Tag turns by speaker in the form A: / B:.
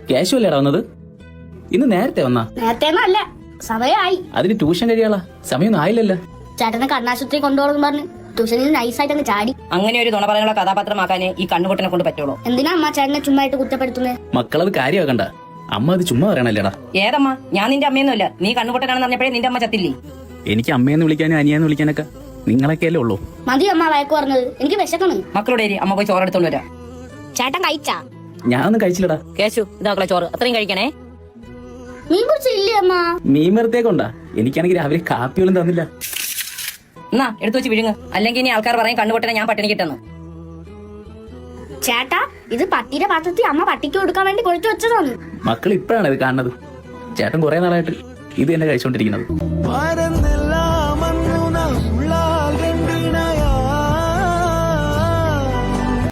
A: Cash അല്ലേടാ വന്നത്? ഇന്ന് നേരത്തെ വന്നാ?
B: നേരത്തെ അല്ല, സമയമായി.
A: അതിന് ട്യൂഷൻ കഴിയാളാ, സമയമൊന്നും ആയില്ലല്ലോ.
B: ചേട്ടനെ കണ്ണാശുപത്രി കൊണ്ടുപോകണം പറഞ്ഞ് ട്യൂഷനിൽ നൈസായിട്ട് അങ്ങ് ചാടി.
C: അങ്ങനെ ഒരു നുണ പറയാനുള്ള കഥാപാത്രമാക്കാനേ ഈ കണ്ണുപൊട്ടനെ കൊണ്ട് പറ്റുള്ളൂ.
B: എന്തിനാ അമ്മ ചേട്ടനെ ചുമ്മായിട്ട് കുറ്റപ്പെടുത്തുന്നത്?
A: മക്കളത് കാര്യമാക്കണ്ട, അമ്മ അത് ചുമ്മാ പറയണല്ലേടാ.
C: ഏതമ്മ? ഞാൻ നിന്റെ അമ്മയൊന്നുമല്ല. നീ കണ്ണുപൊട്ടനാണെന്ന് പറഞ്ഞപ്പോഴേ നിന്റെ അമ്മ ചത്തില്ലേ?
A: എനിക്ക് അമ്മയെന്ന് വിളിക്കാനും അനിയെന്ന് വിളിക്കാനൊക്കെ നിങ്ങളൊക്കെയല്ലേ ഉള്ളൂ.
B: മതി അമ്മ വഴക്ക് പറഞ്ഞത്, എനിക്ക് വിശക്കണം.
C: മക്കളുടെ അമ്മ പോയി ചോറെടുത്തോണ്ട് വരാം.
B: ചേട്ടൻ കഴിച്ചാ?
A: ഞാനൊന്നും കഴിച്ചില്ലടാ.
C: കേശു, ഇതാക്കളെ ചോറ് അത്രയും കഴിക്കണേ.
B: മീൻ കുറിച്ചില്ലേ അമ്മ?
A: മീൻ വെറുത്തേക്കൊണ്ടാ, എനിക്കാണെങ്കിൽ രാവിലെ കാപ്പി പോലും തന്നില്ല.
C: എന്നാ എടുത്തു വെച്ച് വിഴുങ്ങ്, അല്ലെങ്കിൽ ഇനി ആൾക്കാർ പറയും കണ്ണുപൊട്ടനെ ഞാൻ പട്ടിണി കിട്ടുന്നു.
B: ചേട്ടാ, ഇത് പട്ടിയുടെ പാത്രത്തിൽ അമ്മ പട്ടിക്ക് കൊടുക്കാൻ വേണ്ടി കൊഴുത്തു വെച്ചതാണ്.
A: മക്കൾ ഇപ്പഴാണ് ഇത് കാണുന്നത്. ചേട്ടൻ കുറെ നാളായിട്ട് ഇത് തന്നെ കഴിച്ചോണ്ടിരിക്കുന്നത്.